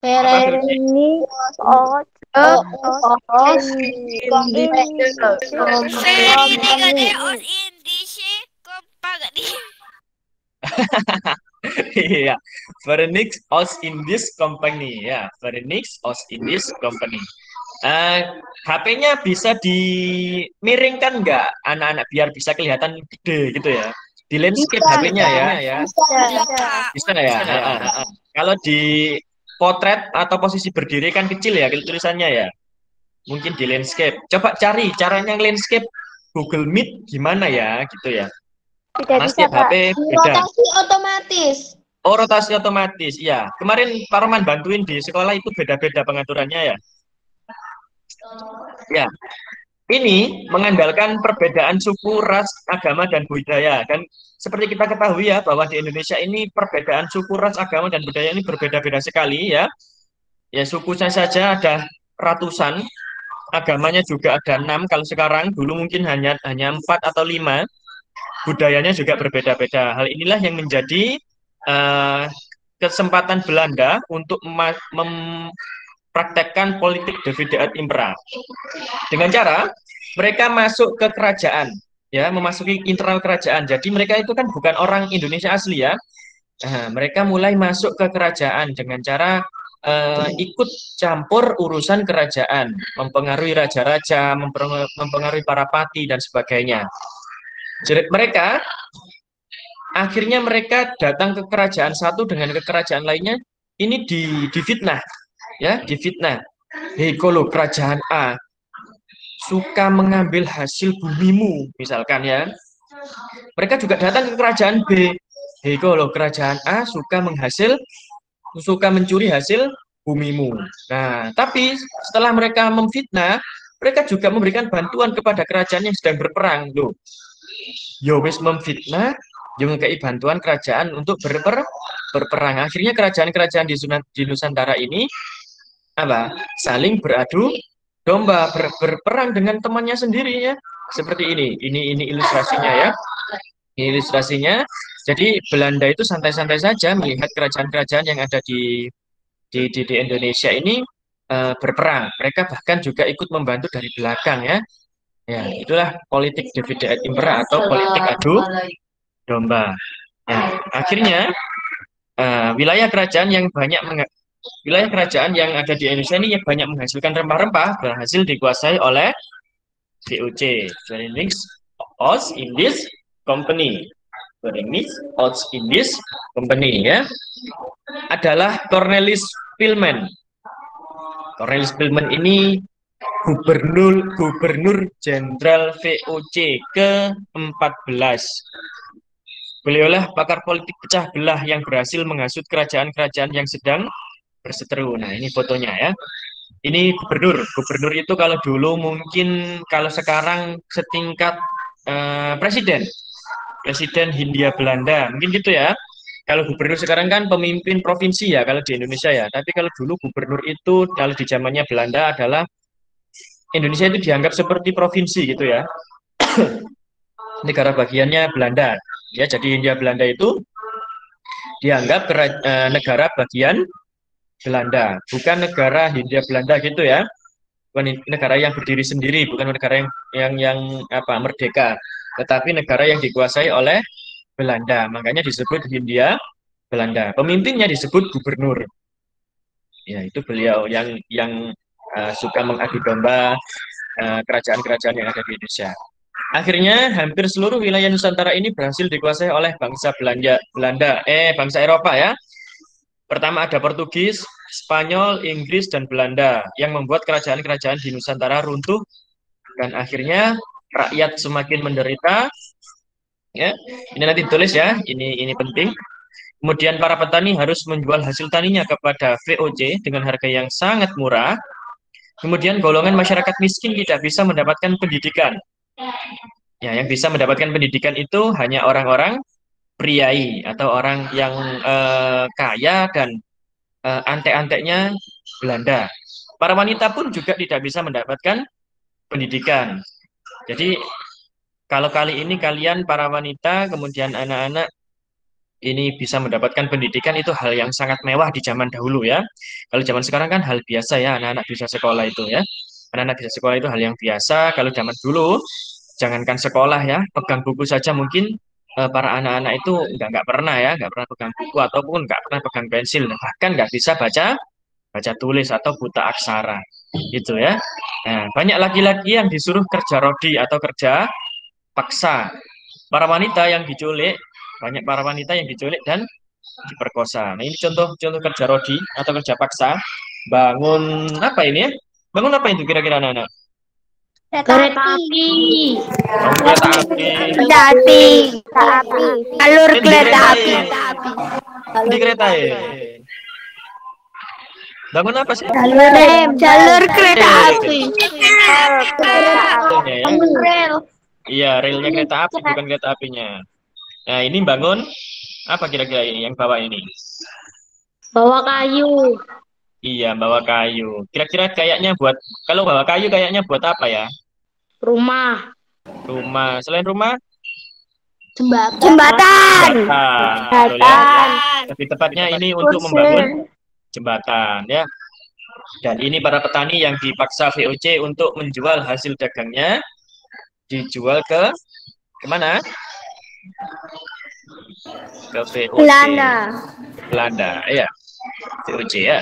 Apa There tuh? is of us in this company. Iya, Phoenix Os in this company ya, Phoenix Os in this company. Eh, HP-nya bisa dimiringkan nggak anak-anak biar bisa kelihatan gede gitu ya? Di landscape Bisa, HP-nya ya, Bisa. bisa ya. Kalau di potret atau posisi berdiri kan kecil ya tulisannya ya. Mungkin di landscape. Coba cari caranya landscape Google Meet gimana ya gitu ya. Tidak Karena bisa, setiap Kak. HP beda. rotasi otomatis. Oh, rotasi otomatis. Ya, kemarin Pak Roman bantuin di sekolah itu beda-beda pengaturannya ya. Ya, ini mengandalkan perbedaan suku, ras, agama, dan budaya. Dan seperti kita ketahui ya, bahwa di Indonesia ini perbedaan suku, ras, agama, dan budaya ini berbeda-beda sekali ya. Ya, sukunya saja ada ratusan, agamanya juga ada 6. Kalau sekarang, dulu mungkin hanya 4 atau 5. Budayanya juga berbeda-beda. Hal inilah yang menjadi eh, kesempatan Belanda untuk mempraktekkan politik divide et impera. Dengan cara mereka masuk ke kerajaan, ya, memasuki internal kerajaan. Jadi mereka itu kan bukan orang Indonesia asli ya. Nah, mereka mulai masuk ke kerajaan dengan cara ikut campur urusan kerajaan, mempengaruhi raja-raja, mempengaruhi para pati dan sebagainya. Jadi akhirnya mereka datang ke kerajaan satu dengan ke kerajaan lainnya, ini difitnah, ya, difitnah. Hei, kalau kerajaan A suka mengambil hasil bumimu, misalkan ya. Mereka juga datang ke kerajaan B. Hei, kalau kerajaan A suka mencuri hasil bumimu. Nah, tapi setelah mereka memfitnah, mereka juga memberikan bantuan kepada kerajaan yang sedang berperang. Loh, yo wis memfitnah, yo ngekei bantuan kerajaan untuk berperang. Akhirnya kerajaan-kerajaan di Nusantara ini apa? Saling beradu domba, berperang dengan temannya sendiri ya. Seperti ini. Ini ilustrasinya ya. Ini ilustrasinya. Jadi Belanda itu santai-santai saja melihat kerajaan-kerajaan yang ada di Indonesia ini berperang. Mereka bahkan juga ikut membantu dari belakang ya. Ya, itulah politik divide et impera atau politik adu domba. Ya, akhirnya wilayah kerajaan yang wilayah kerajaan yang ada di Indonesia ini yang banyak menghasilkan rempah-rempah berhasil dikuasai oleh VOC, Phoenix Oz Indies Company. Phoenix Oz Indies Company ya adalah Cornelis Pilman. Cornelis Pilman ini Gubernur Jenderal VOC ke-14. Beliaulah pakar politik pecah belah yang berhasil menghasut kerajaan-kerajaan yang sedang berseteru. Nah, ini fotonya ya. Ini gubernur. Gubernur itu kalau dulu mungkin, kalau sekarang setingkat presiden. Presiden Hindia Belanda. Mungkin gitu ya. Kalau gubernur sekarang kan pemimpin provinsi ya kalau di Indonesia ya. Tapi kalau dulu gubernur itu kalau di zamannya Belanda adalah Indonesia itu dianggap seperti provinsi gitu ya. Negara bagiannya Belanda. Ya, jadi Hindia Belanda itu dianggap negara bagian Belanda, bukan negara Hindia Belanda gitu ya. Bukan negara yang berdiri sendiri, bukan negara yang apa merdeka, tetapi negara yang dikuasai oleh Belanda. Makanya disebut Hindia Belanda. Pemimpinnya disebut gubernur. Ya, itu beliau yang suka mengadu domba kerajaan-kerajaan yang ada di Indonesia. Akhirnya hampir seluruh wilayah Nusantara ini berhasil dikuasai oleh bangsa Eropa ya. Pertama ada Portugis, Spanyol, Inggris, dan Belanda yang membuat kerajaan-kerajaan di Nusantara runtuh dan akhirnya rakyat semakin menderita. Ya, ini nanti ditulis ya, ini penting. Kemudian para petani harus menjual hasil taninya kepada VOC dengan harga yang sangat murah. Kemudian golongan masyarakat miskin tidak bisa mendapatkan pendidikan. Ya, yang bisa mendapatkan pendidikan itu hanya orang-orang priai atau orang yang kaya dan antek-anteknya Belanda. Para wanita pun juga tidak bisa mendapatkan pendidikan. Jadi kalau kali ini kalian para wanita kemudian anak-anak ini bisa mendapatkan pendidikan itu hal yang sangat mewah di zaman dahulu ya. Kalau zaman sekarang kan hal biasa ya, anak-anak bisa sekolah itu ya. Anak-anak bisa sekolah itu hal yang biasa. Kalau zaman dulu, jangankan sekolah ya, pegang buku saja mungkin para anak-anak itu nggak pernah ya, nggak pernah pegang buku ataupun nggak pernah pegang pensil, bahkan nggak bisa baca tulis atau buta aksara, gitu ya. Nah, banyak laki-laki yang disuruh kerja rodi atau kerja paksa. Para wanita yang diculik, banyak para wanita yang diculik dan diperkosa. Nah, ini contoh-contoh kerja rodi atau kerja paksa. Bangun apa ini ya? Bangun apa itu kira-kira anak-anak? Kereta api. Bangun kereta api. Kereta api. Kereta api. Alur Di kereta kereta api. Di kereta ya. Bangun apa sih? Jalur kereta Rel. api. Kereta api. Ya. Rel. Iya, relnya kereta api bukan kereta apinya. Nah, ini bangun apa kira-kira ini yang bawa ini? Bawa kayu. Iya, bawa kayu. Kira-kira kayaknya buat kalau bawa kayu kayaknya buat apa ya? Rumah. Rumah. Selain rumah, Jembatan. jembatan. Betul ya. Jembatan. Lebih tepatnya ini untuk membangun jembatan ya. Dan ini para petani yang dipaksa VOC untuk menjual hasil dagangnya, dijual ke kemana? Ke VOC. Belanda, ya. VOC ya.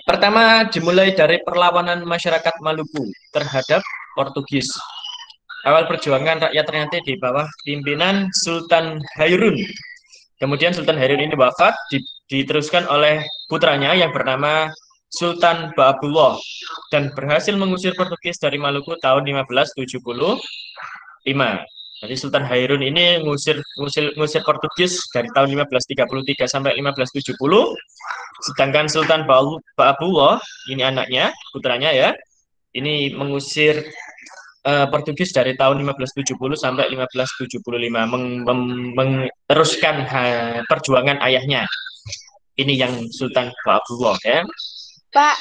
Pertama dimulai dari perlawanan masyarakat Maluku terhadap Portugis. Awal perjuangan rakyat Ternate di bawah pimpinan Sultan Hairun. Kemudian Sultan Hairun ini wafat, diteruskan oleh putranya yang bernama Sultan Baabullah dan berhasil mengusir Portugis dari Maluku tahun 1575. Jadi Sultan Hairun ini ngusir Portugis dari tahun 1533 sampai 1570. Sedangkan Sultan Baabullah, ini anaknya, putranya ya, ini mengusir Portugis dari tahun 1570 sampai 1575, meneruskan perjuangan ayahnya. Ini yang Sultan Baabullah ya. Pak,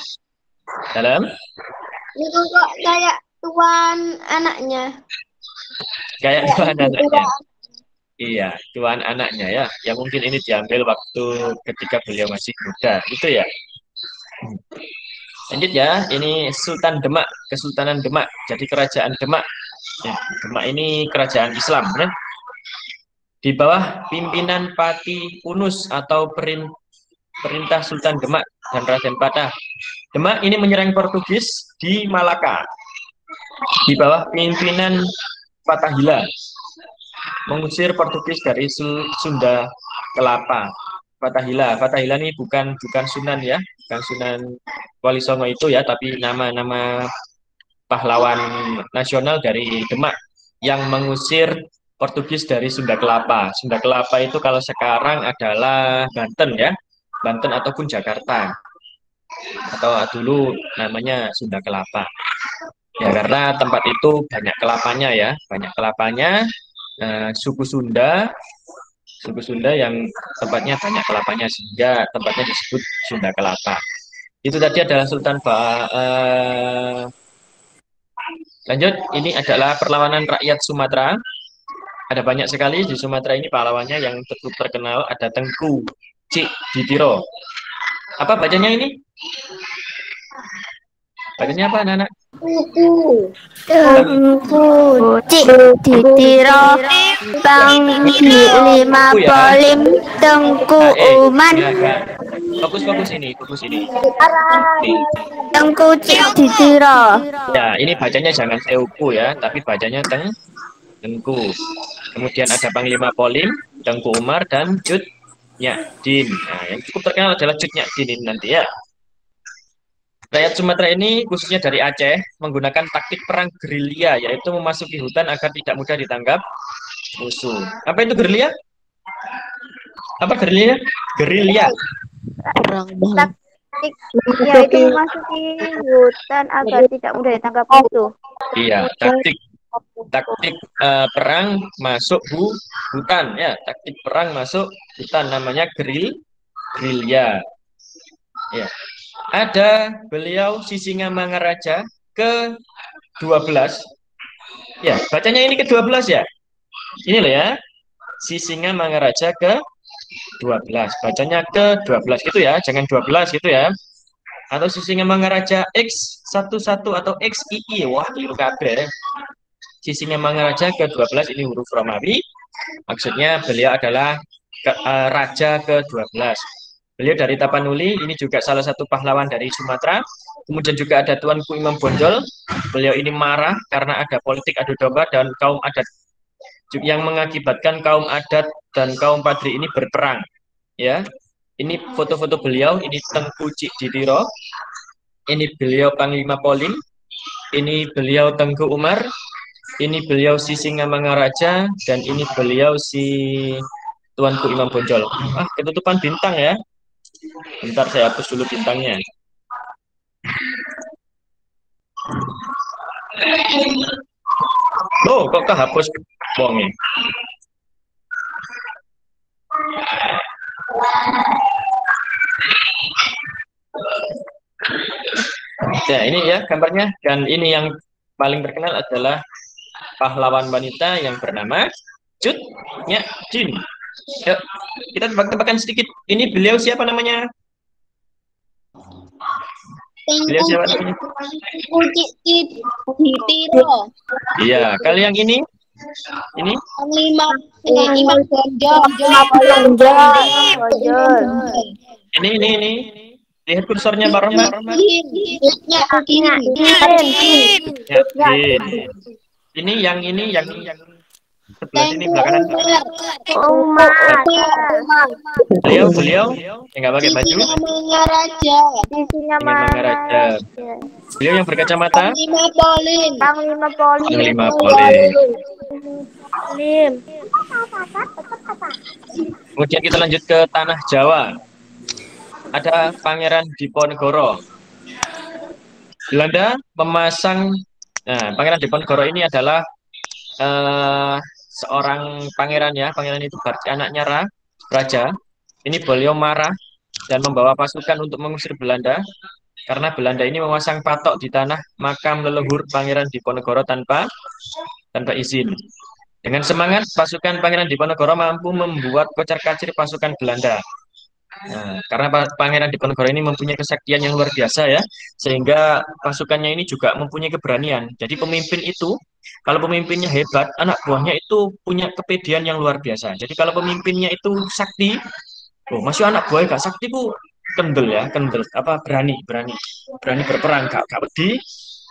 Dalam? itu kok kayak tuan anaknya. Kayak tuan anaknya. Iya, tuan anaknya ya. Yang mungkin ini diambil waktu ketika beliau masih muda, gitu ya. Lanjut ya, ini Sultan Demak, Kesultanan Demak, jadi Kerajaan Demak. Ya, Demak ini kerajaan Islam, ya. Di bawah pimpinan Pati Unus atau perintah Sultan Demak dan Raden Patah. Demak ini menyerang Portugis di Malaka. Di bawah pimpinan Fatahila, mengusir Portugis dari Sunda Kelapa. Fatahila ini bukan Sunan ya, bukan Sunan Wali Songo itu ya, tapi nama-nama pahlawan nasional dari Demak yang mengusir Portugis dari Sunda Kelapa. Sunda Kelapa itu kalau sekarang adalah Banten ya, Banten ataupun Jakarta. Atau dulu namanya Sunda Kelapa. Ya karena tempat itu banyak kelapanya ya, banyak kelapanya. Suku Sunda yang tempatnya banyak kelapanya sehingga tempatnya disebut Sunda Kelapa. Itu tadi adalah lanjut, ini adalah perlawanan rakyat Sumatera. Ada banyak sekali di Sumatera ini pahlawannya yang cukup terkenal. Ada Tengku Cik Ditiro. Apa bacanya ini? Bacanya apa anak-anak? Tengku Cik Ditiro Panggi 50 Tengku Uman. Fokus ini. Tengku Cik Ditiro. Ya, ini bacanya jangan Teuku ya, tapi bacanya Tengku. Kemudian ada Panglima Polim, Tengku Umar, dan Cut Nyadin. Nah, yang cukup terkenal adalah Cut Nyadin ini nanti ya. Rakyat Sumatera ini khususnya dari Aceh menggunakan taktik perang gerilya, yaitu memasuki hutan agar tidak mudah ditangkap musuh. Apa itu gerilya? Apa gerilya? Gerilya. Yaitu memasuki hutan agar tidak mudah ditangkap musuh. Iya, taktik perang masuk hutan ya, taktik perang masuk hutan namanya gerilya. Ya. Ada beliau Sisingamangaraja ke-12. Ya, bacanya ini ke-12 ya. Ini loh ya. Sisingamangaraja ke-12. Bacanya ke-12 gitu ya, jangan 12 gitu ya. Atau Sisingamangaraja X11 atau XII. Wah, keliru kabeh. Sisingamangaraja ke-12 ini huruf Romawi. Maksudnya beliau adalah raja ke-12. Beliau dari Tapanuli, ini juga salah satu pahlawan dari Sumatera. Kemudian juga ada Tuanku Imam Bonjol. Beliau ini marah karena ada politik adu domba dan kaum adat yang mengakibatkan kaum adat dan kaum Padri ini berperang. Ya, ini foto-foto beliau. Ini Tengku Cikditiro. Ini beliau Panglima Polim. Ini beliau Tengku Umar. Ini beliau Sisingamangaraja dan ini beliau si Tuanku Imam Bonjol. Ah, ketutupan bintang ya. Bentar saya hapus dulu bintangnya. Oh, kok kehapus wongnya? Nah, ini ya gambarnya. Dan ini yang paling terkenal adalah pahlawan wanita yang bernama Cut Nyak Din. Yuk, kita tebak-tebakan sedikit. Ini beliau siapa namanya? Beliau siapa namanya? Cikditiro. Iya, kalau yang ini? Ini? Panglima Imam Bonjol. Ini. Lihat kursornya Pak Rahmat. Ini yang sebelah sini belakangan. Beliau yang nggak pakai baju. Sisingamangaraja. Beliau yang berkacamata. Panglima Polim. Kemudian kita lanjut ke tanah Jawa. Ada Pangeran Diponegoro. Belanda memasang. Nah, Pangeran Diponegoro ini adalah seorang pangeran ya. Pangeran itu berarti anaknya raja. Ini beliau marah dan membawa pasukan untuk mengusir Belanda karena Belanda ini memasang patok di tanah makam leluhur Pangeran Diponegoro tanpa izin. Dengan semangat, pasukan Pangeran Diponegoro mampu membuat kocar-kacir pasukan Belanda. Nah, karena Pangeran Diponegoro ini mempunyai kesaktian yang luar biasa ya, sehingga pasukannya ini juga mempunyai keberanian. Jadi pemimpin itu, kalau pemimpinnya hebat, anak buahnya itu punya kepedean yang luar biasa. Jadi kalau pemimpinnya itu sakti, masih anak buahnya gak sakti bu, kendel, berani berperang, gak wedi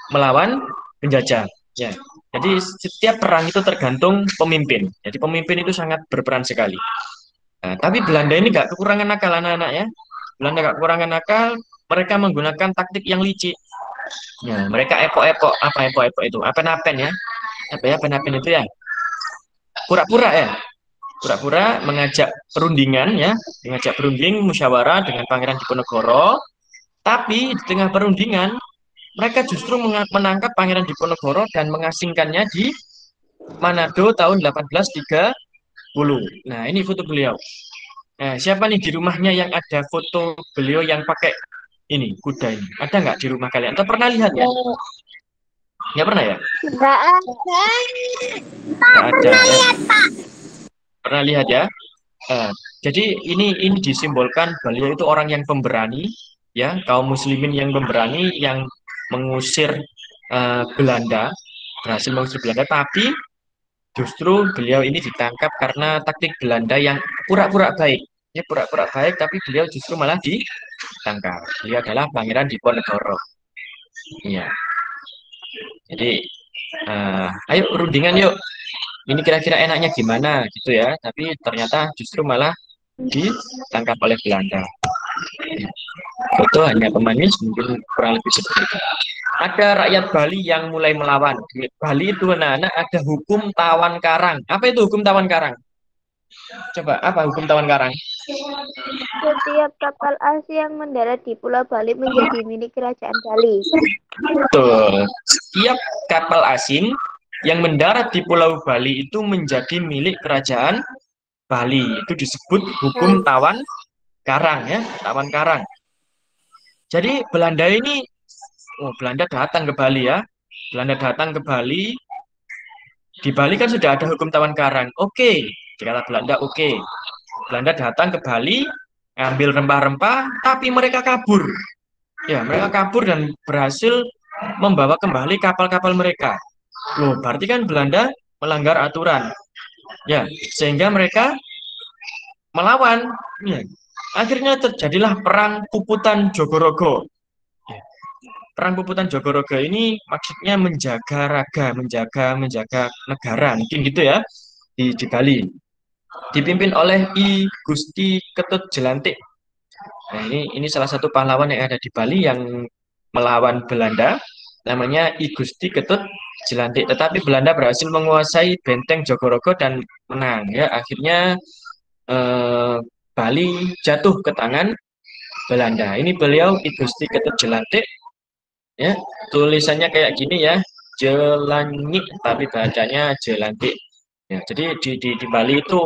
melawan penjajah. Ya, jadi setiap perang itu tergantung pemimpin. Jadi pemimpin itu sangat berperan sekali. Nah, tapi Belanda ini nggak kekurangan akal anak-anak ya. Belanda nggak kekurangan akal, mereka menggunakan taktik yang licik. Ya, mereka epok-epok, apa epok-epok itu? Apen-apen ya. Apa ya apen-apen itu ya? Pura-pura ya. Pura-pura mengajak perundingan ya, mengajak perunding musyawarah dengan Pangeran Diponegoro. Tapi di tengah perundingan, mereka justru menangkap Pangeran Diponegoro dan mengasingkannya di Manado tahun 1830. Nah, ini foto beliau. Nah, siapa nih di rumahnya yang ada foto beliau yang pakai ini kuda ini? Ada nggak di rumah kalian? Atau pernah lihat ya? Nggak pernah ya? Nggak ada. Nggak ada. Ya. Pernah lihat ya? Jadi ini disimbolkan beliau itu orang yang pemberani, ya kaum muslimin yang pemberani yang mengusir Belanda, berhasil mengusir Belanda, tapi justru beliau ini ditangkap karena taktik Belanda yang pura-pura baik. Ya pura-pura baik, tapi beliau justru malah ditangkap. Beliau adalah Pangeran Diponegoro. Iya. Jadi, ayo rundingan yuk. Ini kira-kira enaknya gimana gitu ya. Tapi ternyata justru malah ditangkap oleh Belanda. Foto hanya pemanis, mungkin kurang lebih seperti itu. Ada rakyat Bali yang mulai melawan. Di Bali itu anak-anak ada hukum tawan karang. Apa itu hukum tawan karang? Coba, apa hukum tawan karang? Setiap kapal asing yang mendarat di Pulau Bali menjadi milik Kerajaan Bali. Betul. Setiap kapal asing yang mendarat di Pulau Bali itu menjadi milik Kerajaan Bali. Itu disebut hukum tawan karang ya, tawan karang. Jadi Belanda ini, Belanda datang ke Bali ya. Belanda datang ke Bali. Di Bali kan sudah ada hukum tawan karang. Oke, Dikata Belanda, oke. Belanda datang ke Bali, ambil rempah-rempah, tapi mereka kabur. Ya, mereka kabur dan berhasil membawa kembali kapal-kapal mereka. Loh, berarti kan Belanda melanggar aturan. Ya, sehingga mereka melawan. Ya. Akhirnya terjadilah perang Puputan Jogorogo. Ya. Perang Puputan Jogorogo ini maksudnya menjaga raga, menjaga negara, mungkin gitu ya di Bali. Dipimpin oleh I Gusti Ketut Jelantik. Nah, ini salah satu pahlawan yang ada di Bali yang melawan Belanda, namanya I Gusti Ketut Jelantik. Tetapi Belanda berhasil menguasai benteng Jogorogo dan menang. Ya, akhirnya Bali jatuh ke tangan Belanda. Ini beliau I Gusti Ketut Jelantik. Ya, tulisannya kayak gini ya, Jelangik, tapi bacanya Jelantik. Ya, jadi di Bali itu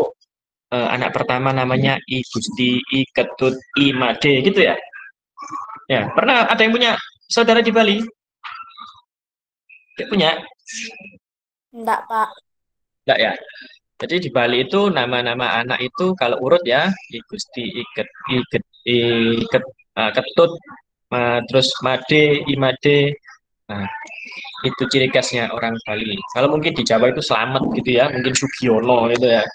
anak pertama namanya I Gusti I Ketut I Made gitu ya. Ya, pernah ada yang punya saudara di Bali? Tidak punya? Enggak, Pak. Enggak ya. Jadi di Bali itu nama-nama anak itu kalau urut ya, I Gusti Ketut, terus Made, I Made. Nah, itu ciri khasnya orang Bali. Kalau mungkin di Jawa itu Slamet gitu ya, mungkin Sugiono gitu ya.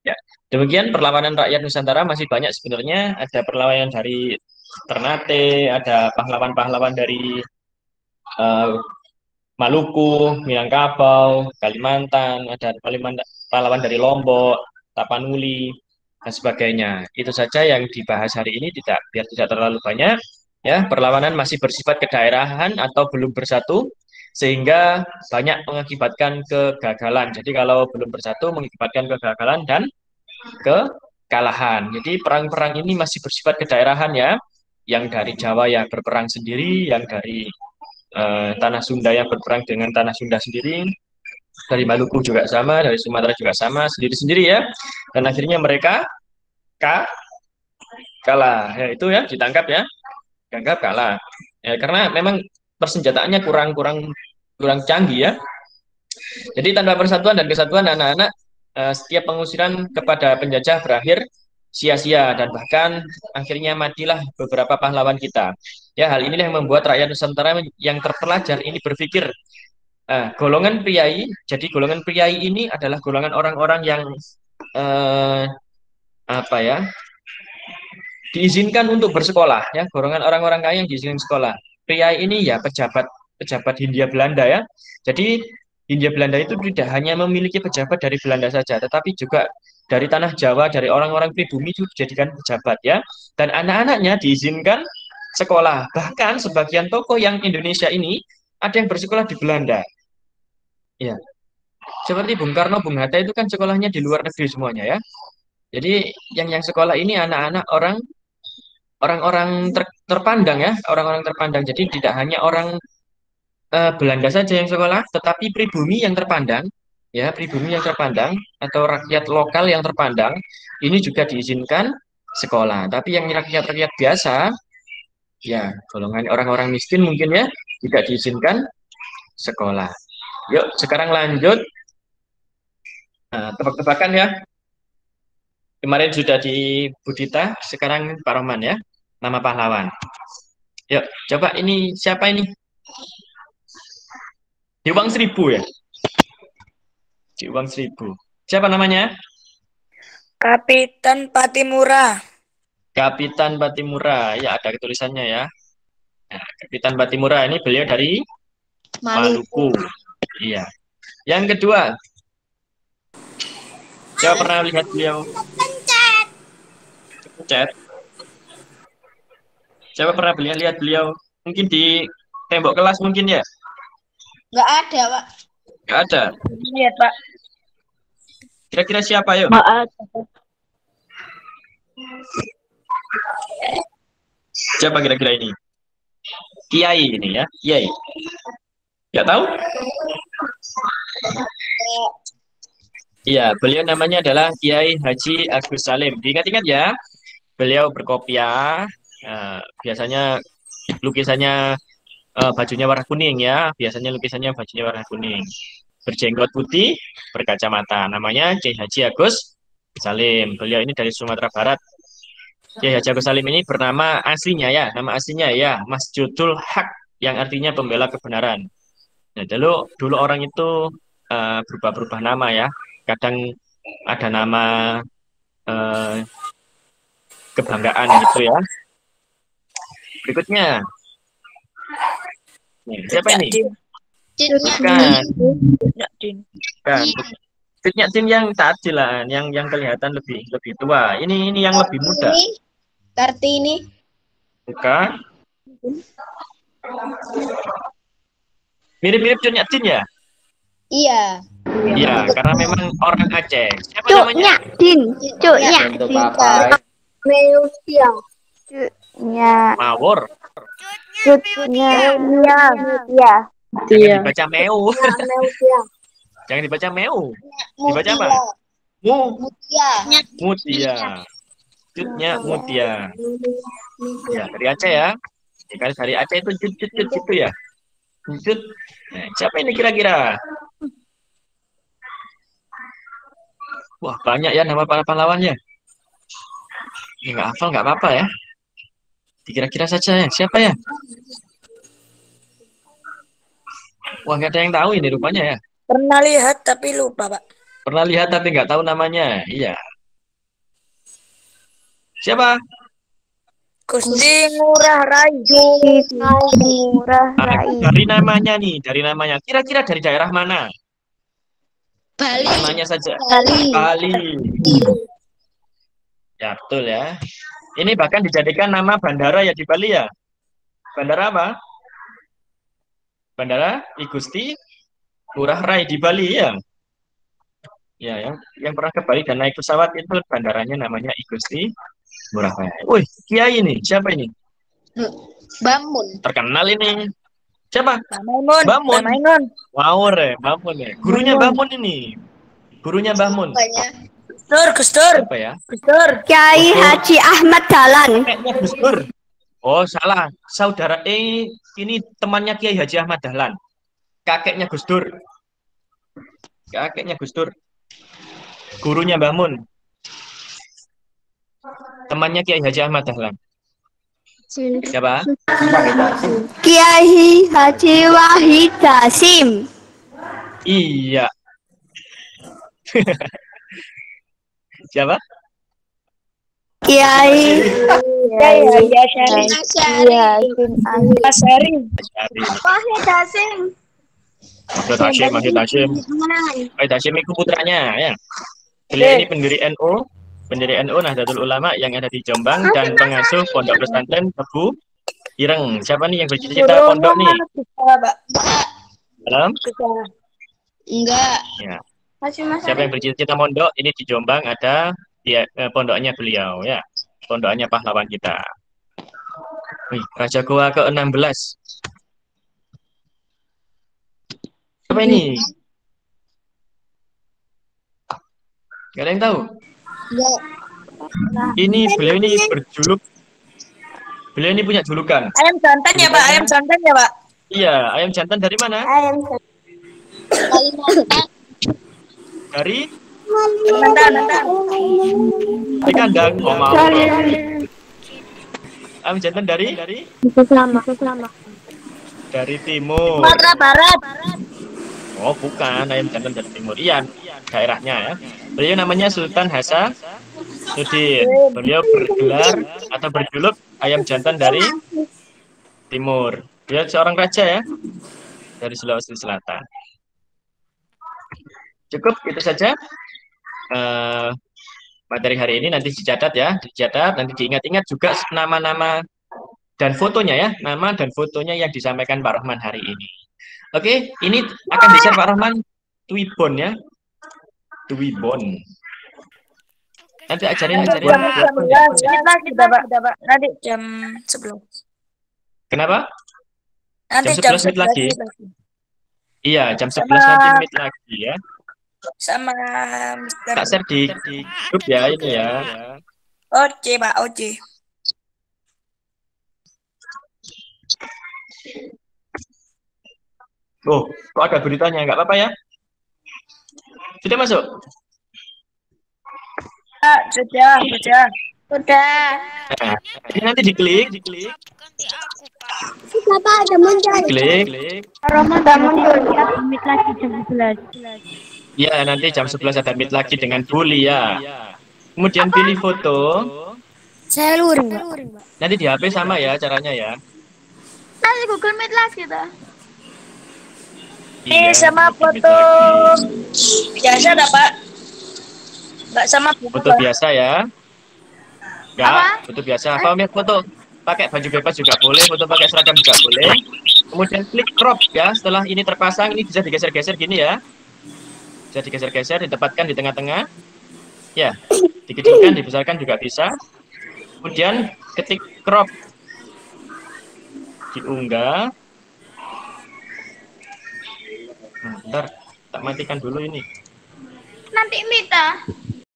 Ya, demikian perlawanan rakyat Nusantara masih banyak sebenarnya. Ada perlawanan dari Ternate, ada pahlawan-pahlawan dari eh, Maluku, Minangkabau, Kalimantan, ada pahlawan dari Lombok, Tapanuli, dan sebagainya. Itu saja yang dibahas hari ini, biar tidak terlalu banyak. Ya, perlawanan masih bersifat kedaerahan atau belum bersatu, sehingga banyak mengakibatkan kegagalan. Jadi kalau belum bersatu mengakibatkan kegagalan dan kekalahan. Jadi perang-perang ini masih bersifat kedaerahan ya. Yang dari Jawa ya berperang sendiri, yang dari tanah Sunda yang berperang dengan tanah Sunda sendiri, dari Maluku juga sama, dari Sumatera juga sama, sendiri-sendiri ya. Dan akhirnya mereka kalah. Ya, itu ya ditangkap ya, ditangkap kalah. Ya, karena memang persenjataannya kurang canggih ya. Jadi tanpa persatuan dan kesatuan anak-anak, setiap pengusiran kepada penjajah berakhir sia-sia dan bahkan akhirnya matilah beberapa pahlawan kita. Ya, hal inilah yang membuat rakyat Nusantara yang terpelajar ini berpikir, golongan priai. Jadi golongan priai ini adalah golongan orang-orang yang eh, apa ya, diizinkan untuk bersekolah ya, golongan orang-orang kaya yang diizinkan sekolah. Priai ini ya pejabat Hindia Belanda ya. Jadi Hindia Belanda itu tidak hanya memiliki pejabat dari Belanda saja, tetapi juga dari tanah Jawa, dari orang-orang pribumi itu dijadikan pejabat ya. Dan anak-anaknya diizinkan sekolah. Bahkan sebagian tokoh yang Indonesia ini ada yang bersekolah di Belanda. Ya, seperti Bung Karno, Bung Hatta itu kan sekolahnya di luar negeri semuanya ya. Jadi yang sekolah ini anak-anak orang-orang terpandang ya, orang-orang terpandang. Jadi tidak hanya orang Belanda saja yang sekolah, tetapi pribumi yang terpandang, ya pribumi yang terpandang atau rakyat lokal yang terpandang ini juga diizinkan sekolah. Tapi yang rakyat-rakyat biasa, ya golongan orang-orang miskin mungkin ya tidak diizinkan sekolah. Yuk, sekarang lanjut. Nah, tebak-tebakan ya. Kemarin sudah di Budita, sekarang Pak Roman ya. Nama pahlawan. Yuk, coba ini siapa ini? Di Uang Seribu ya? Di Uang Seribu. Siapa namanya? Kapitan Patimura. Kapitan Patimura. Ya, ada tulisannya ya. Nah, Kapitan Patimura ini beliau dari Maluku. Iya. Yang kedua, saya pernah lihat beliau. Chat. Siapa pernah lihat beliau? Mungkin di tembok kelas mungkin ya? Nggak ada, Pak. Nggak ada. Lihat, Pak. Kira-kira siapa yuk? Maaf. Siapa kira-kira ini? Kiai ini ya, Kiai. Nggak tahu? Iya, beliau namanya adalah Kiai Haji Agus Salim. Diingat-ingat ya, beliau berkopiah. Biasanya lukisannya bajunya warna kuning ya. Biasanya lukisannya bajunya warna kuning. Berjenggot putih, berkacamata. Namanya Kiai Haji Agus Salim. Beliau ini dari Sumatera Barat. Kiai Haji Agus Salim ini bernama aslinya ya, nama aslinya ya Masjudul Haq yang artinya pembela kebenaran. Nah, dulu orang itu berubah-berubah nama ya. Kadang ada nama eh, kebanggaan gitu ya. Berikutnya, nih, siapa ini? Cutnya Bukan, Din. bukan. Fitnya tim yang tadi lah, yang kelihatan lebih lebih tua. Ini yang lebih muda. Kartini. Bukan? Mirip-mirip Cunyak Tin ya? Iya. Iya, karena memang orang Aceh. Siapa Cuknya namanya? Din. Cuknya Untuk Din. papai. Meusiang. Cuknya. Mawur. Cuknya. Iya. Jangan dibaca meu. Meusiang. Jangan dibaca meu. Dibaca apa? Mu. Mutia. Mutia. Cutnya Mutia. Ya, dari Aceh ya. Ya, kan dari Aceh itu cut itu ya. Cut. Nah, siapa ini kira-kira? Wah, banyak ya nama para pahlawannya. Ya, nggak hafal, nggak apa-apa ya. Dikira-kira saja ya. Siapa ya? Wah, nggak ada yang tahu ini rupanya ya. Pernah lihat tapi lupa, Pak. Pernah lihat tapi nggak tahu namanya. Iya. Siapa? Gusti Ngurah Rai. Murah Rai. Dari namanya nih, dari namanya. Kira-kira dari daerah mana? Bali. Namanya saja. Bali. Bali. Ya, betul ya. Ini bahkan dijadikan nama bandara ya di Bali ya. Bandara apa? Bandara I Gusti Ngurah Rai di Bali ya. Ya, yang pernah ke Bali dan naik pesawat itu bandaranya namanya I Gusti Ngurah Rai. Wih, Kiai ini, siapa ini? Bamun. Terkenal ini. Siapa? Bamun. Bamun. Bamun. Ngawur ya, Bamun ya. Gurunya Bamun ini. Gurunya Bamun. Gustur. Siapa ya? Gustur. Kiai Haji Ahmad Dahlan. Kakeknya Gus Dur. Oh, salah. Saudara ini temannya Kiai Haji Ahmad Dahlan. Kakeknya Gus Dur. Kakeknya Gus Dur. Gurunya Mbah Mun. Temannya Kiai Haji Ahmad Dahlan. Siapa? Kiai Haji Wahid Hasim. Iya. Siapa? Kiai Yasin Asyari. Wahid Hasim. Mahmud Hashim itu putranya ya. Beliau ini pendiri NU Nahdlatul Ulama yang ada di Jombang dan pengasuh Pondok Pesantren Tebu Ireng. Siapa nih yang bercita-cita pondok nih? Dalam? Enggak. Ya. Siapa yang bercita-cita pondok? Ini di Jombang ada pondoknya beliau ya. Pondoknya pahlawan kita. Wih, Raja Goa ke-16. Siapa ini? Gak ada yang tahu. Enggak. Beliau ini berjuluk. Beliau ini punya julukan. Ayam jantan ya, Pak. Ayam jantan ya, Pak. Iya, ayam jantan dari mana? Kalimantan. Dari Kalimantan. di kandang. Oh, maaf. Ayam jantan dari dari timur. Sumatera Barat. Oh, bukan ayam jantan dari timur. Iya, daerahnya ya. Beliau namanya Sultan Hasanuddin. Beliau bergelar atau berjuluk ayam jantan dari timur. Beliau seorang raja ya dari Sulawesi Selatan. Cukup itu saja materi hari ini. Nanti dicatat ya, nanti diingat-ingat juga nama-nama dan fotonya ya, nama dan fotonya yang disampaikan Pak Rahman hari ini. Oke, ini akan di-share Pak Rahman Twibbon ya. Twibbon. Nanti ajarin Jam buat 11 kita, Pak. Nanti jam 11. Kenapa? Nanti Jam 11 meet lagi. Iya, jam 11 nanti meet lagi ya. Sama Tak share di grup ya ini ya. Oce, Pak. Oce. Oh, kok ada beritanya? Nggak apa-apa ya? Sudah masuk? Sudah. Udah. Nah, ini nanti diklik, Ganti aku, Pak. Siapa ada muncul? klik. Roma udah muncul ya. Limit lagi jam 11. Ya, nanti jam 11 ada meet lagi dengan Bully ya. Kemudian pilih foto. Saya luring, Pak. Nanti di HP sama ya caranya ya. Nanti Google Meet lagi dah. Iya, sama nanti meet foto lagi. biasa dah, Pak. Enggak sama Foto biasa ya. Enggak, foto biasa. Kalau mau foto pakai baju bebas juga boleh, foto pakai seragam juga boleh. Kemudian klik crop ya. Setelah ini terpasang, ini bisa digeser-geser gini ya. Bisa digeser-geser, ditempatkan di tengah-tengah. Ya, dikecilkan, dibesarkan juga bisa. Kemudian ketik crop, diunggah. Ntar tak matikan dulu ini. Nanti Mita.